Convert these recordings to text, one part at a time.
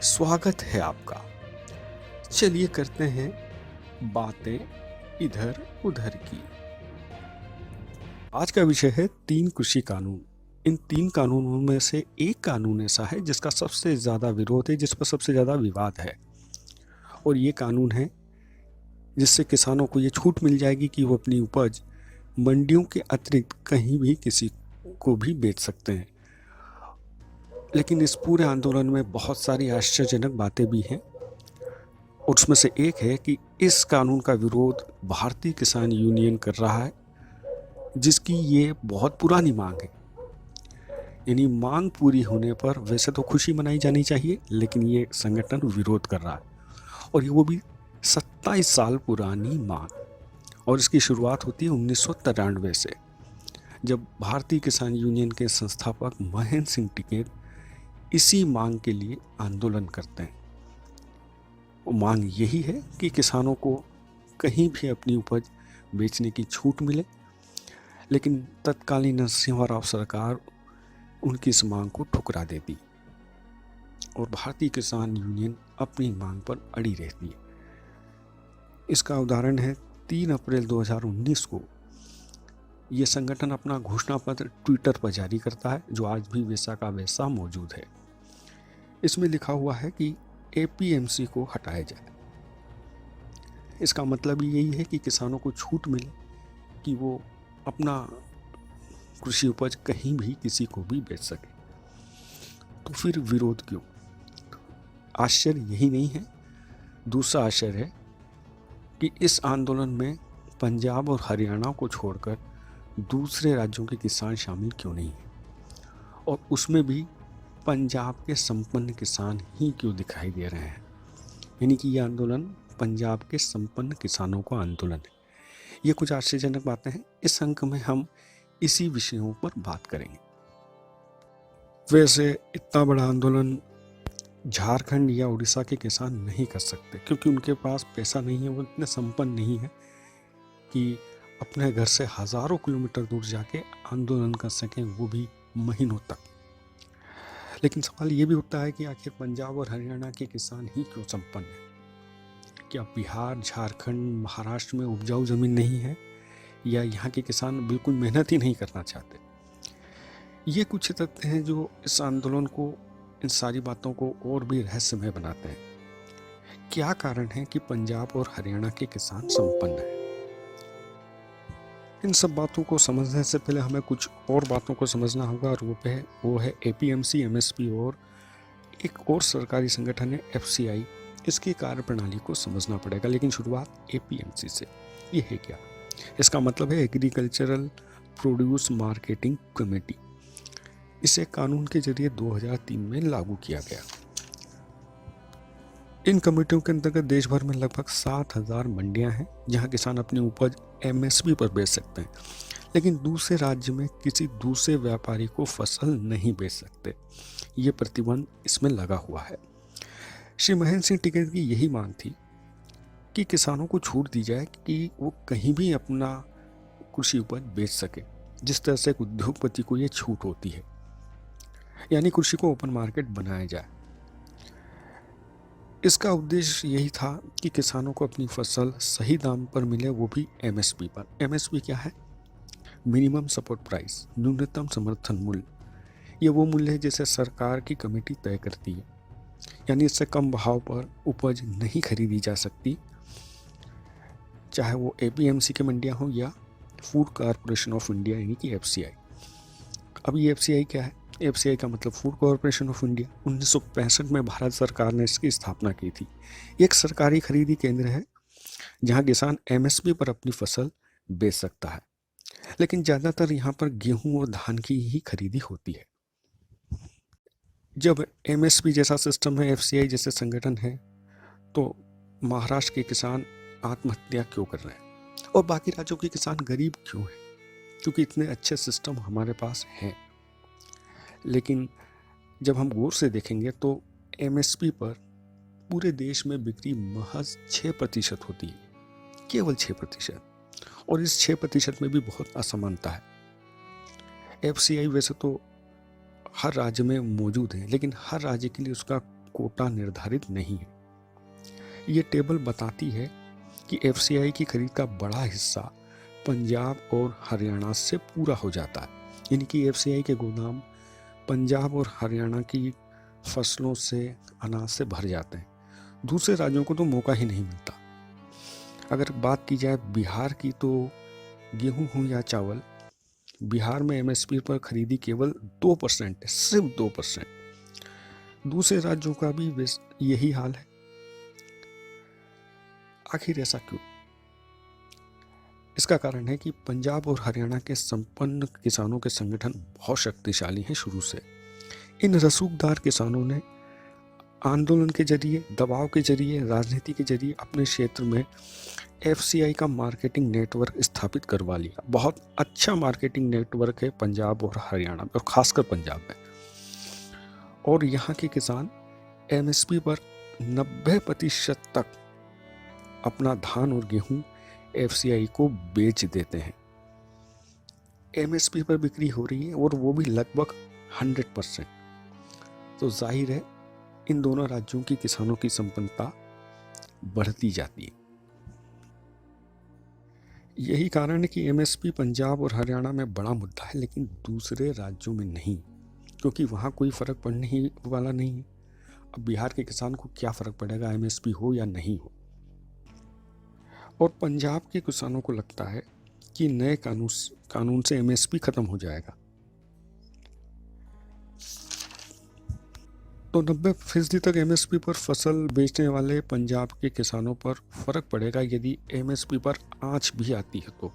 स्वागत है आपका। चलिए करते हैं बातें इधर उधर की। आज का विषय है 3 कृषि कानून। इन 3 कानूनों में से एक कानून ऐसा है जिसका सबसे ज़्यादा विरोध है, जिस पर सबसे ज़्यादा विवाद है, और ये कानून है जिससे किसानों को ये छूट मिल जाएगी कि वो अपनी उपज मंडियों के अतिरिक्त कहीं भी किसी को भी बेच सकते हैं। लेकिन इस पूरे आंदोलन में बहुत सारी आश्चर्यजनक बातें भी हैं, और उसमें से एक है कि इस कानून का विरोध भारतीय किसान यूनियन कर रहा है, जिसकी ये बहुत पुरानी मांग है। यानी मांग पूरी होने पर वैसे तो खुशी मनाई जानी चाहिए, लेकिन ये संगठन विरोध कर रहा है, और ये वो भी 27 साल पुरानी मांग। और इसकी शुरुआत होती है 1993 से, जब भारतीय किसान यूनियन के संस्थापक महेंद्र सिंह टिकैत इसी मांग के लिए आंदोलन करते हैं। वो मांग यही है कि किसानों को कहीं भी अपनी उपज बेचने की छूट मिले, लेकिन तत्कालीन नरसिम्हा राव सरकार उनकी इस मांग को ठुकरा देती और भारतीय किसान यूनियन अपनी मांग पर अड़ी रहती है। इसका उदाहरण है 3 अप्रैल 2019 को ये संगठन अपना घोषणा पत्र ट्विटर पर जारी करता है, जो आज भी वैसा का वैसा मौजूद है। इसमें लिखा हुआ है कि एपीएमसी को हटाया जाए। इसका मतलब यही है कि किसानों को छूट मिले कि वो अपना कृषि उपज कहीं भी किसी को भी बेच सके। तो फिर विरोध क्यों? आश्चर्य यही नहीं है, दूसरा आश्चर्य है कि इस आंदोलन में पंजाब और हरियाणा को छोड़कर दूसरे राज्यों के किसान शामिल क्यों नहीं हैं, और उसमें भी पंजाब के संपन्न किसान ही क्यों दिखाई दे रहे हैं। यानी कि ये आंदोलन पंजाब के संपन्न किसानों का आंदोलन है। ये कुछ आश्चर्यजनक बातें हैं। इस अंक में हम इसी विषयों पर बात करेंगे। वैसे इतना बड़ा आंदोलन झारखंड या उड़ीसा के किसान नहीं कर सकते, क्योंकि उनके पास पैसा नहीं है, वो इतने संपन्न नहीं है कि अपने घर से हज़ारों किलोमीटर दूर जाके आंदोलन कर सकें, वो भी महीनों तक। लेकिन सवाल ये भी उठता है कि आखिर पंजाब और हरियाणा के किसान ही क्यों संपन्न हैं? क्या बिहार, झारखंड, महाराष्ट्र में उपजाऊ ज़मीन नहीं है, या यहाँ के किसान बिल्कुल मेहनत ही नहीं करना चाहते? ये कुछ तथ्य हैं जो इस आंदोलन को, इन सारी बातों को और भी रहस्यमय बनाते हैं। क्या कारण है कि पंजाब और हरियाणा के किसान संपन्न हैं? इन सब बातों को समझने से पहले हमें कुछ और बातों को समझना होगा, और वो है एपीएमसी, एमएसपी और एक और सरकारी संगठन है एफसीआई। इसकी कार्यप्रणाली को समझना पड़ेगा, लेकिन शुरुआत एपीएमसी से। ये है क्या? इसका मतलब है एग्रीकल्चरल प्रोड्यूस मार्केटिंग कमेटी। इसे कानून के जरिए 2003 में लागू किया गया। इन कमेटियों के अंतर्गत देश भर में लगभग 7,000 मंडियां हैं, जहां किसान अपनी उपज एमएसपी पर बेच सकते हैं, लेकिन दूसरे राज्य में किसी दूसरे व्यापारी को फसल नहीं बेच सकते। ये प्रतिबंध इसमें लगा हुआ है। श्री महेंद्र सिंह टिकैत की यही मांग थी कि किसानों को छूट दी जाए कि वो कहीं भी अपना कृषि उपज बेच सके, जिस तरह से एक उद्योगपति को ये छूट होती है। यानी कृषि को ओपन मार्केट बनाया जाए। इसका उद्देश्य यही था कि किसानों को अपनी फसल सही दाम पर मिले, वो भी एमएसपी पर। एमएसपी क्या है? मिनिमम सपोर्ट प्राइस, न्यूनतम समर्थन मूल्य। ये वो मूल्य है जिसे सरकार की कमेटी तय करती है। यानी इससे कम भाव पर उपज नहीं खरीदी जा सकती, चाहे वो एपीएमसी की मंडियां हो या फूड कॉरपोरेशन ऑफ इंडिया यानी कि एफसीआई। अब ये एफसीआई क्या है? एफसीआई का मतलब फूड कॉरपोरेशन ऑफ इंडिया। 1965 में भारत सरकार ने इसकी स्थापना की थी। एक सरकारी खरीदी केंद्र है जहां किसान एमएसपी पर अपनी फसल बेच सकता है, लेकिन ज़्यादातर यहाँ पर गेहूं और धान की ही खरीदी होती है। जब एमएसपी जैसा सिस्टम है, एफसीआई जैसे संगठन है, तो महाराष्ट्र के किसान आत्महत्या क्यों कर रहे हैं, और बाकी राज्यों के किसान गरीब क्यों हैं? क्योंकि इतने अच्छे सिस्टम हमारे पास हैं। लेकिन जब हम गौर से देखेंगे तो एमएसपी पर पूरे देश में बिक्री महज 6% होती है, केवल 6%, और इस 6% में भी बहुत असमानता है। एफसीआई वैसे तो हर राज्य में मौजूद है, लेकिन हर राज्य के लिए उसका कोटा निर्धारित नहीं है। ये टेबल बताती है कि एफसीआई की खरीद का बड़ा हिस्सा पंजाब और हरियाणा से पूरा हो जाता है, यानी कि एफसीआई के गोदाम पंजाब और हरियाणा की फसलों से, अनाज से भर जाते हैं। दूसरे राज्यों को तो मौका ही नहीं मिलता। अगर बात की जाए बिहार की, तो गेहूं हो या चावल, बिहार में एमएसपी पर खरीदी केवल 2% है, सिर्फ 2%। दूसरे राज्यों का भी यही हाल है। आखिर ऐसा क्यों? इसका कारण है कि पंजाब और हरियाणा के संपन्न किसानों के संगठन बहुत शक्तिशाली हैं शुरू से। इन रसूखदार किसानों ने आंदोलन के जरिए, दबाव के जरिए, राजनीति के जरिए अपने क्षेत्र में एफसीआई का मार्केटिंग नेटवर्क स्थापित करवा लिया। बहुत अच्छा मार्केटिंग नेटवर्क है पंजाब और हरियाणा में, और खासकर पंजाब में। और यहाँ के किसान एमएसपी पर 90% तक अपना धान और गेहूं एफसीआई को बेच देते हैं। एमएसपी पर बिक्री हो रही है, और वो भी लगभग 100%। तो जाहिर है इन दोनों राज्यों की किसानों की संपन्नता बढ़ती जाती है। यही कारण है कि एमएसपी पंजाब और हरियाणा में बड़ा मुद्दा है, लेकिन दूसरे राज्यों में नहीं, क्योंकि वहाँ कोई फर्क पड़ने ही वाला नहीं है। अब बिहार के किसान को क्या फर्क पड़ेगा, एमएसपी हो या नहीं हो। और पंजाब के किसानों को लगता है कि नए कानून से एमएसपी खत्म हो जाएगा। तो 90% तक एमएसपी पर फसल बेचने वाले पंजाब के किसानों पर फर्क पड़ेगा यदि एमएसपी पर आंच भी आती है तो,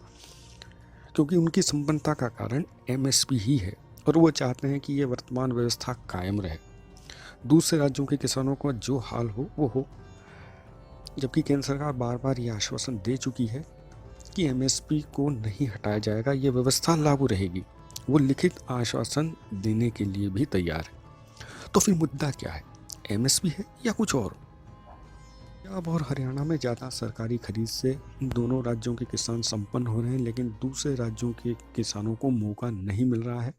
क्योंकि उनकी संपन्नता का कारण एमएसपी ही है, और वो चाहते हैं कि ये वर्तमान व्यवस्था कायम रहे। दूसरे राज्यों के किसानों का जो हाल हो वो हो, जबकि केंद्र सरकार बार बार ये आश्वासन दे चुकी है कि एमएसपी को नहीं हटाया जाएगा, ये व्यवस्था लागू रहेगी। वो लिखित आश्वासन देने के लिए भी तैयार है। तो फिर मुद्दा क्या है, एमएसपी है या कुछ और? पंजाब और हरियाणा में ज़्यादा सरकारी खरीद से इन दोनों राज्यों के किसान संपन्न हो रहे हैं, लेकिन दूसरे राज्यों के किसानों को मौका नहीं मिल रहा है।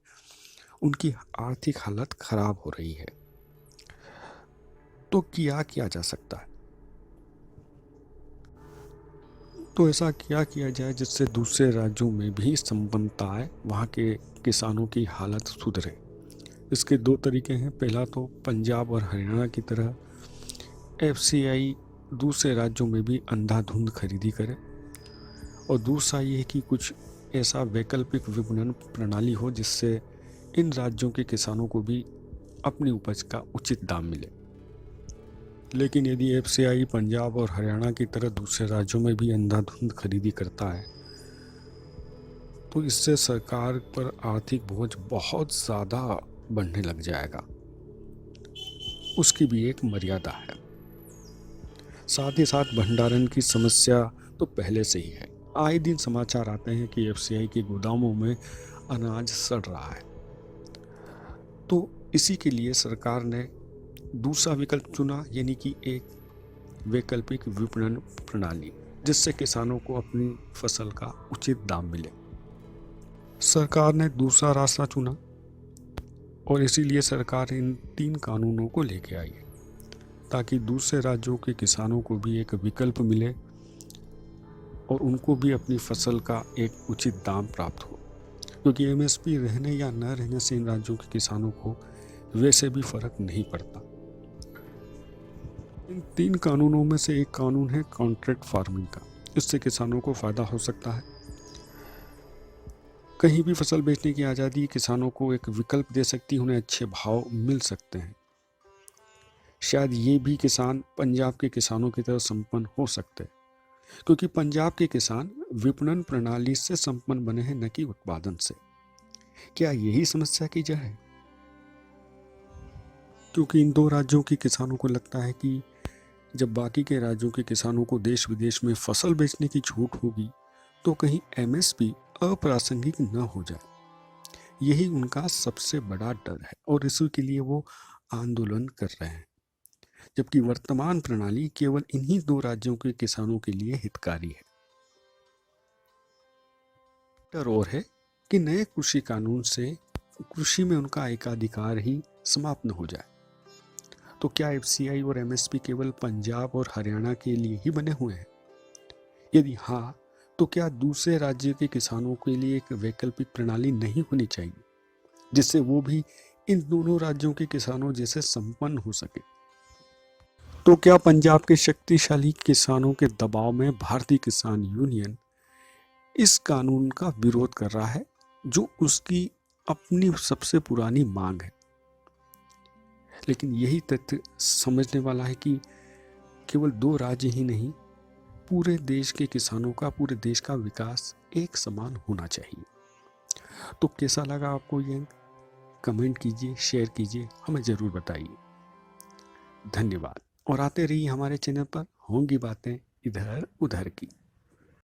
उनकी आर्थिक हालत खराब हो रही है। तो क्या किया जा सकता है? तो ऐसा क्या किया जाए जिससे दूसरे राज्यों में भी संपन्नता आए, वहाँ के किसानों की हालत सुधरे? इसके दो तरीके हैं। पहला तो पंजाब और हरियाणा की तरह एफसीआई दूसरे राज्यों में भी अंधाधुंध खरीदी करे, और दूसरा ये है कि कुछ ऐसा वैकल्पिक विपणन प्रणाली हो जिससे इन राज्यों के किसानों को भी अपनी उपज का उचित दाम मिले। लेकिन यदि एफसीआई पंजाब और हरियाणा की तरह दूसरे राज्यों में भी अंधाधुंध खरीदी करता है, तो इससे सरकार पर आर्थिक बोझ बहुत ज़्यादा बढ़ने लग जाएगा। उसकी भी एक मर्यादा है। साथ ही साथ भंडारण की समस्या तो पहले से ही है। आए दिन समाचार आते हैं कि एफसीआई के गोदामों में अनाज सड़ रहा है। तो इसी के लिए सरकार ने दूसरा विकल्प चुना, यानी कि एक वैकल्पिक विपणन प्रणाली, जिससे किसानों को अपनी फसल का उचित दाम मिले। सरकार ने दूसरा रास्ता चुना, और इसीलिए सरकार इन 3 कानूनों को लेके आई है, ताकि दूसरे राज्यों के किसानों को भी एक विकल्प मिले और उनको भी अपनी फसल का एक उचित दाम प्राप्त हो। क्योंकि एमएसपी रहने या न रहने से इन राज्यों के किसानों को वैसे भी फर्क नहीं पड़ता। इन 3 कानूनों में से एक कानून है कॉन्ट्रैक्ट फार्मिंग का। इससे किसानों को फ़ायदा हो सकता है। कहीं भी फसल बेचने की आज़ादी किसानों को एक विकल्प दे सकती है, उन्हें अच्छे भाव मिल सकते हैं। शायद ये भी किसान पंजाब के किसानों की तरह संपन्न हो सकते हैं, क्योंकि पंजाब के किसान विपणन प्रणाली से संपन्न बने हैं, न कि उत्पादन से। क्या यही समस्या की जड़ है? क्योंकि इन 2 राज्यों के किसानों को लगता है कि जब बाकी के राज्यों के किसानों को देश विदेश में फसल बेचने की छूट होगी, तो कहीं एमएसपी अप्रासंगिक न हो जाए। यही उनका सबसे बड़ा डर है, और इसी के लिए वो आंदोलन कर रहे हैं। जबकि वर्तमान प्रणाली केवल इन्हीं 2 राज्यों के किसानों के लिए हितकारी है। डर और है कि नए कृषि कानून से कृषि में उनका एकाधिकार ही समाप्त न हो जाए। तो क्या एफसीआई और एमएसपी केवल पंजाब और हरियाणा के लिए ही बने हुए हैं? यदि हाँ, तो क्या दूसरे राज्य के किसानों के लिए एक वैकल्पिक प्रणाली नहीं होनी चाहिए, जिससे वो भी इन दोनों राज्यों के किसानों जैसे संपन्न हो सके? तो क्या पंजाब के शक्तिशाली किसानों के दबाव में भारतीय किसान यूनियन इस कानून का विरोध कर रहा है, जो उसकी अपनी सबसे पुरानी मांग है? लेकिन यही तथ्य समझने वाला है कि केवल दो राज्य ही नहीं, पूरे देश के किसानों का, पूरे देश का विकास एक समान होना चाहिए। तो कैसा लगा आपको ये? कमेंट कीजिए, शेयर कीजिए, हमें ज़रूर बताइए। धन्यवाद। और आते रहिए हमारे चैनल पर, होंगी बातें इधर उधर की।